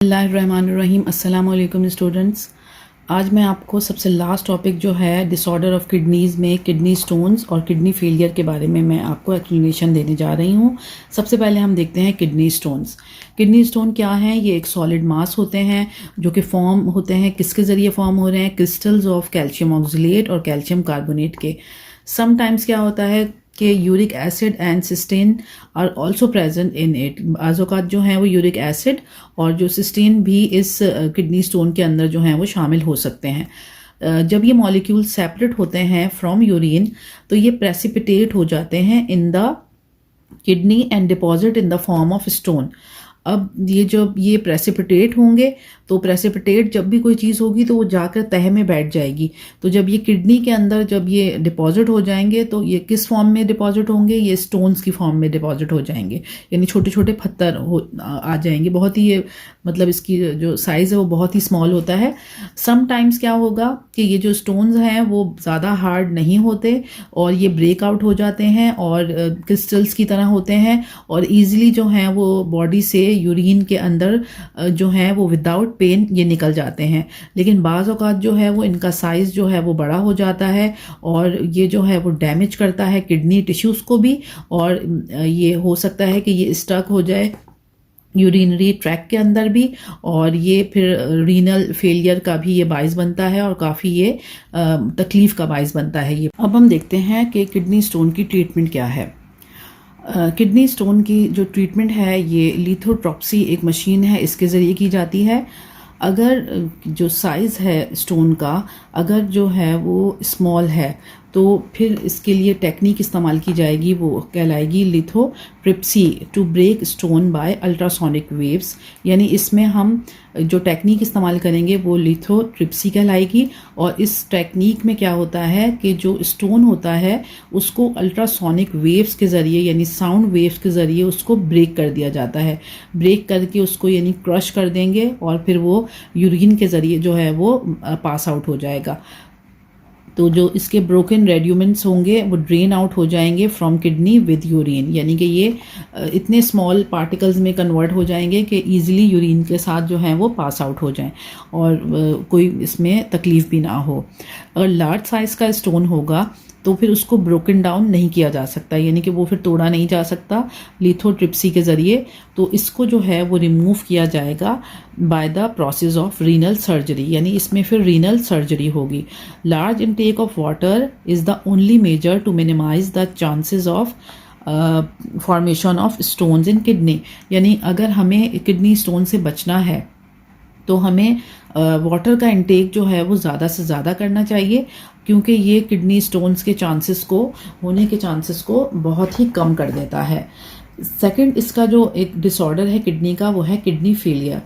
बिस्मिल्लाहिर्रहमानिर्रहीम। अस्सलाम वालेकुम स्टूडेंट्स। आज मैं आपको सबसे लास्ट टॉपिक जो है डिसऑर्डर ऑफ किडनीज़ में किडनी स्टोन्स और किडनी फेलियर के बारे में मैं आपको एक्सप्लेनेशन देने जा रही हूँ। सबसे पहले हम देखते हैं किडनी स्टोन्स। किडनी स्टोन क्या हैं? ये एक सॉलिड मास होते हैं जो कि फॉर्म होते हैं, किसके ज़रिए फॉर्म हो रहे हैं? क्रिस्टल्स ऑफ कैल्शियम ऑक्सलेट और कैल्शियम कार्बोनेट के। समटाइम्स क्या होता है कि uric acid and cystine are also present in it. बाज़ जो हैं वो यूरिक एसिड और जो सिस्टीन भी इस किडनी स्टोन के अंदर जो हैं वो शामिल हो सकते हैं। जब ये मॉलिक्यूल सेपरेट होते हैं फ्रॉम यूरिन तो ये प्रेसिपिटेट हो जाते हैं in the kidney and deposit in the form of stone. अब ये जब ये प्रेसिपिटेट होंगे तो प्रेसिपिटेट जब भी कोई चीज़ होगी तो वो जाकर तह में बैठ जाएगी। तो जब ये किडनी के अंदर जब ये डिपॉजिट हो जाएंगे तो ये किस फॉर्म में डिपॉजिट होंगे? ये स्टोन्स की फॉर्म में डिपॉजिट हो जाएंगे, यानी छोटे छोटे पत्थर आ जाएंगे। बहुत ही ये मतलब इसकी जो साइज़ है वो बहुत ही स्मॉल होता है। समटाइम्स क्या होगा कि ये जो स्टोन्स हैं वो ज़्यादा हार्ड नहीं होते और ये ब्रेक आउट हो जाते हैं और क्रिस्टल्स की तरह होते हैं और ईजिली जो हैं वो बॉडी से यूरिन के अंदर जो है वो विदाउट पेन ये निकल जाते हैं। लेकिन बाज़ औक़ात जो है वो इनका साइज़ जो है वो बड़ा हो जाता है और ये जो है वो डैमेज करता है किडनी टिश्यूज़ को भी, और ये हो सकता है कि ये स्टक हो जाए यूरिनरी ट्रैक के अंदर भी, और ये फिर रीनल फेलियर का भी ये बाइस बनता है और काफ़ी ये तकलीफ़ का बाइस बनता है ये। अब हम देखते हैं कि किडनी स्टोन की ट्रीटमेंट क्या है। किडनी स्टोन की जो ट्रीटमेंट है ये लिथोट्रिप्सी एक मशीन है, इसके ज़रिए की जाती है। अगर जो साइज़ है स्टोन का अगर जो है वो स्मॉल है तो फिर इसके लिए टेक्निक इस्तेमाल की जाएगी, वो कहलाएगी lithotripsy to break stone by ultrasonic waves. यानी इसमें हम जो टेक्निक इस्तेमाल करेंगे वो लिथोट्रिप्सी कहलाएगी। और इस टेक्निक में क्या होता है कि जो स्टोन होता है उसको अल्ट्रासोनिक वेव्स के ज़रिए यानी साउंड वेव्स के ज़रिए उसको ब्रेक कर दिया जाता है। ब्रेक करके उसको यानी क्रश कर देंगे और फिर वो यूरिन के ज़रिए जो है वो पास आउट हो जाएगा। तो जो इसके ब्रोकन रेड्यूमेंट्स होंगे वो ड्रेन आउट हो जाएंगे फ्रॉम किडनी विद यूरिन, यानी कि ये इतने स्मॉल पार्टिकल्स में कन्वर्ट हो जाएंगे कि इजीली यूरिन के साथ जो है वो पास आउट हो जाएं और कोई इसमें तकलीफ़ भी ना हो। अगर लार्ज साइज़ का स्टोन होगा तो फिर उसको ब्रोकन डाउन नहीं किया जा सकता, यानी कि वो फिर तोड़ा नहीं जा सकता लिथोट्रिप्सी के ज़रिए। तो इसको जो है वो रिमूव किया जाएगा by the process of renal surgery, यानी इसमें फिर रीनल सर्जरी होगी। Large intake of water is the only major to minimise the chances of formation of stones in kidney. यानी अगर हमें किडनी स्टोन से बचना है तो हमें वाटर का इंटेक जो है वो ज़्यादा से ज़्यादा करना चाहिए, क्योंकि ये किडनी स्टोन्स के चांसेस को होने के चांसेस को बहुत ही कम कर देता है। सेकंड इसका जो एक डिसऑर्डर है किडनी का वो है किडनी फेलियर।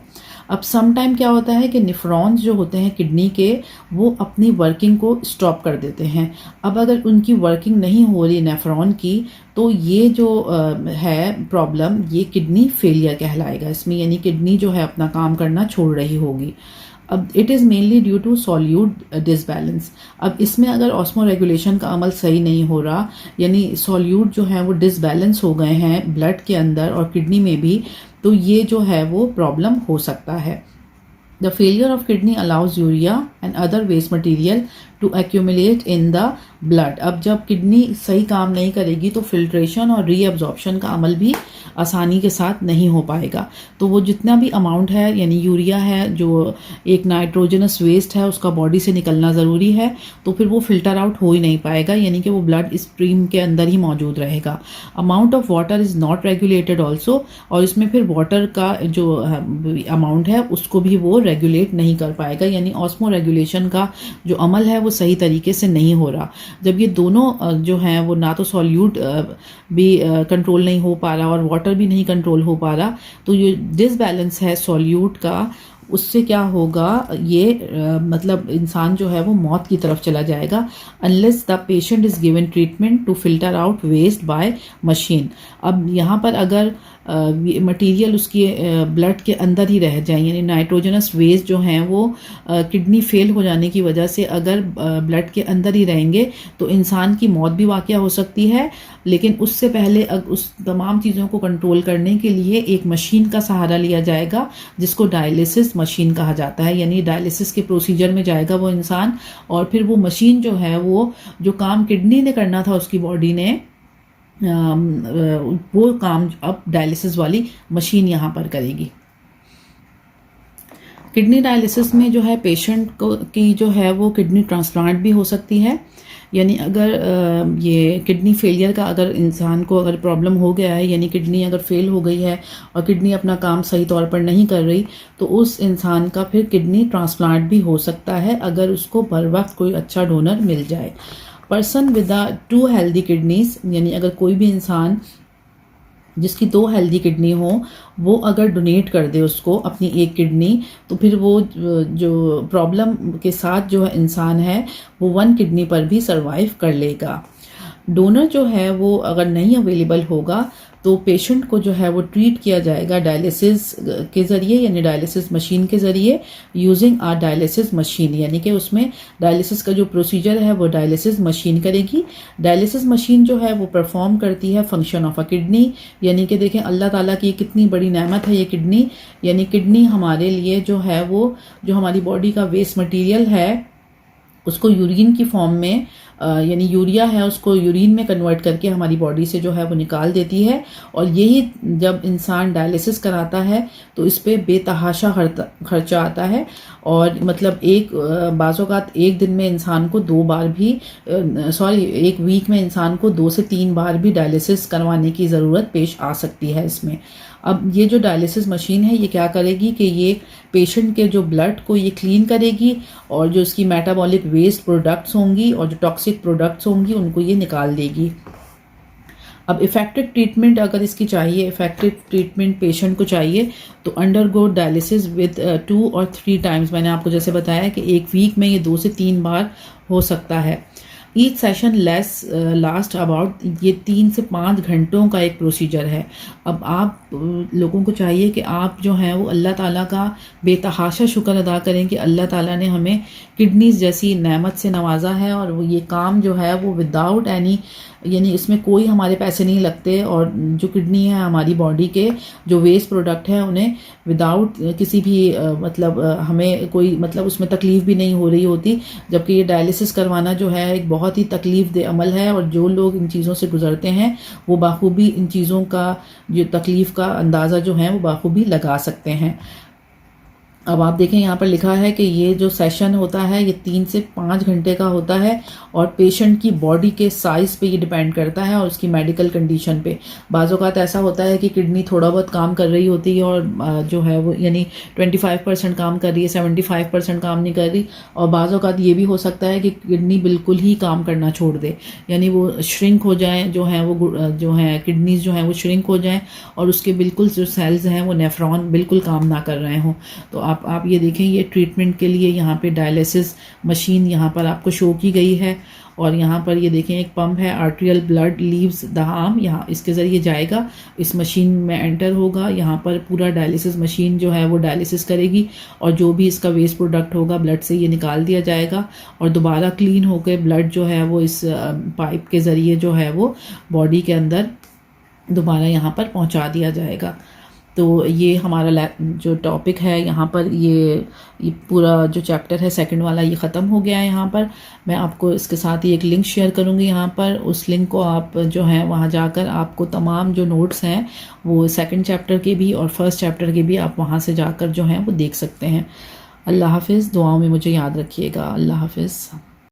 अब सम टाइम क्या होता है कि नेफ्रॉन्स जो होते हैं किडनी के वो अपनी वर्किंग को स्टॉप कर देते हैं। अब अगर उनकी वर्किंग नहीं हो रही नेफ्रॉन की तो ये जो है प्रॉब्लम ये किडनी फेलियर कहलाएगा इसमें, यानी किडनी जो है अपना काम करना छोड़ रही होगी। अब it is mainly due to solute disbalance. अब इसमें अगर ऑस्मो रेगुलेशन का अमल सही नहीं हो रहा, यानी सॉल्यूट जो है वो डिसबैलेंस हो गए हैं ब्लड के अंदर और किडनी में भी, तो ये जो है वो प्रॉब्लम हो सकता है। The failure of kidney allows urea and other waste material to accumulate in the blood. अब जब किडनी सही काम नहीं करेगी तो फिल्ट्रेशन और रीअब्जॉर्प्शन का अमल भी आसानी के साथ नहीं हो पाएगा। तो वो जितना भी अमाउंट है यानी यूरिया है जो एक नाइट्रोजनस वेस्ट है उसका बॉडी से निकलना ज़रूरी है, तो फिर वो फिल्टर आउट हो ही नहीं पाएगा, यानी कि वो ब्लड स्ट्रीम के अंदर ही मौजूद रहेगा। Amount of water is not regulated also, और इसमें फिर वाटर का जो अमाउंट है उसको भी वो रेगुलेट नहीं कर पाएगा, यानी ऑस्मो रेगुलेशन का जो अमल है वो सही तरीके से नहीं हो रहा। जब ये दोनों जो हैं वो ना तो सॉल्यूट भी कंट्रोल नहीं हो पा रहा और वाटर भी नहीं कंट्रोल हो पा रहा, तो ये डिसबैलेंस है सॉल्यूट का, उससे क्या होगा ये मतलब इंसान जो है वो मौत की तरफ चला जाएगा unless the patient is given treatment to filter out waste by machine. अब यहाँ पर अगर मटेरियल उसकी ब्लड के अंदर ही रह जाए, यानी नाइट्रोजनस वेस्ट जो हैं वो किडनी फेल हो जाने की वजह से अगर ब्लड के अंदर ही रहेंगे तो इंसान की मौत भी वाक़या हो सकती है। लेकिन उससे पहले उस तमाम चीज़ों को कंट्रोल करने के लिए एक मशीन का सहारा लिया जाएगा जिसको डायलिसिस मशीन कहा जाता है, यानी डायलिसिस के प्रोसीजर में जाएगा वो इंसान, और फिर वो मशीन जो है वो जो काम किडनी ने करना था उसकी बॉडी ने, वो काम अब डायलिसिस वाली मशीन यहाँ पर करेगी। किडनी डायलिसिस में जो है पेशेंट को की जो है वो किडनी ट्रांसप्लांट भी हो सकती है, यानी अगर ये किडनी फेलियर का अगर इंसान को अगर प्रॉब्लम हो गया है, यानी किडनी अगर फेल हो गई है और किडनी अपना काम सही तौर पर नहीं कर रही, तो उस इंसान का फिर किडनी ट्रांसप्लांट भी हो सकता है अगर उसको बर वक्त कोई अच्छा डोनर मिल जाए। Person with the 2 healthy kidneys, यानी अगर कोई भी इंसान जिसकी 2 हेल्दी किडनी हो वो अगर डोनेट कर दे उसको अपनी एक किडनी, तो फिर वो जो प्रॉब्लम के साथ जो इंसान है वो 1 किडनी पर भी सरवाइव कर लेगा। डोनर जो है वो अगर नहीं अवेलेबल होगा तो पेशेंट को जो है वो ट्रीट किया जाएगा डायलिसिस के ज़रिए, यानी डायलिसिस मशीन के ज़रिए, यूजिंग आ डायलिसिस मशीन, यानी कि उसमें डायलिसिस का जो प्रोसीजर है वो डायलिसिस मशीन करेगी। डायलिसिस मशीन जो है वो परफॉर्म करती है फंक्शन ऑफ अ किडनी, यानी कि देखें अल्लाह ताला की कितनी बड़ी नेमत है ये किडनी, यानी किडनी हमारे लिए जो है वो जो हमारी बॉडी का वेस्ट मटीरियल है उसको यूरिन की फॉर्म में, यानी यूरिया है उसको यूरिन में कन्वर्ट करके हमारी बॉडी से जो है वो निकाल देती है। और यही जब इंसान डायलिसिस कराता है तो इस पर बेतहाशा खर्चा आता है, और मतलब बाज़-औक़ात एक दिन में इंसान को 2 बार भी एक वीक में इंसान को 2 से 3 बार भी डायलिसिस करवाने की ज़रूरत पेश आ सकती है इसमें। अब ये जो डायलिसिस मशीन है ये क्या करेगी कि ये पेशेंट के जो ब्लड को ये क्लीन करेगी और जो इसकी मेटाबॉलिक वेस्ट प्रोडक्ट्स होंगी और जो टॉक्सिक प्रोडक्ट्स होंगी उनको ये निकाल देगी। अब इफेक्टिव ट्रीटमेंट अगर इसकी चाहिए, इफेक्टिव ट्रीटमेंट पेशेंट को चाहिए तो अंडरगो डायलिसिस विद 2 और 3 टाइम्स, मैंने आपको जैसे बताया कि एक वीक में ये 2 से 3 बार हो सकता है। ईच सेशन लास्ट अबाउट, ये 3 से 5 घंटों का एक प्रोसीजर है। अब आप लोगों को चाहिए कि आप जो हैं वो अल्लाह ताला का बेतहाशा शुक्र अदा करें कि अल्लाह ताला ने हमें किडनीज जैसी नेमत से नवाजा है, और वो ये काम जो है वो विदाउट एनी, यानी इसमें कोई हमारे पैसे नहीं लगते, और जो किडनी है हमारी बॉडी के जो वेस्ट प्रोडक्ट है उन्हें विदाउट किसी भी हमें कोई उसमें तकलीफ़ भी नहीं हो रही होती, जबकि ये डायलिसिस करवाना जो है एक बहुत ही तकलीफ़ दे अमल है, और जो लोग इन चीज़ों से गुजरते हैं वो बाखूबी इन चीज़ों का जो तकलीफ़ का अंदाज़ा जो है वो बाखूबी लगा सकते हैं। अब आप देखें यहाँ पर लिखा है कि ये जो सेशन होता है ये 3 से 5 घंटे का होता है, और पेशेंट की बॉडी के साइज़ पे ये डिपेंड करता है और उसकी मेडिकल कंडीशन पे। बाज़ औक़ात ऐसा होता है कि किडनी थोड़ा बहुत काम कर रही होती है और जो है वो यानी 25% काम कर रही है, 75% काम नहीं कर रही, और बाज़ औक़ात ये भी हो सकता है कि किडनी बिल्कुल ही काम करना छोड़ दे, यानी वो श्रिंक हो जाएँ, जो हैं किडनीज़ जो हैं वो श्रिंक हो जाएँ और उसके बिल्कुल जो सेल्स हैं वो नेफ्रॉन बिल्कुल काम ना कर रहे हों। तो आप ये देखें, ये ट्रीटमेंट के लिए यहाँ पे डायलिसिस मशीन यहाँ पर आपको शो की गई है, और यहाँ पर ये देखें एक पंप है, arterial blood leaves the arm, यहाँ इसके ज़रिए जाएगा, इस मशीन में एंटर होगा, यहाँ पर पूरा डायलिसिस मशीन जो है वो डायलिसिस करेगी, और जो भी इसका वेस्ट प्रोडक्ट होगा ब्लड से ये निकाल दिया जाएगा, और दोबारा क्लीन होकर ब्लड जो है वो इस पाइप के ज़रिए जो है वो बॉडी के अंदर दोबारा यहाँ पर पहुँचा दिया जाएगा। तो ये हमारा जो टॉपिक है यहाँ पर ये पूरा जो चैप्टर है सेकंड वाला ये ख़त्म हो गया है। यहाँ पर मैं आपको इसके साथ ही एक लिंक शेयर करूँगी, यहाँ पर उस लिंक को आप जो है वहाँ जाकर आपको तमाम जो नोट्स हैं वो सेकंड चैप्टर के भी और फर्स्ट चैप्टर के भी आप वहाँ से जाकर जो हैं वो देख सकते हैं। अल्लाह हाफ़िज़, दुआओं में मुझे याद रखिएगा। अल्लाह हाफ़िज़।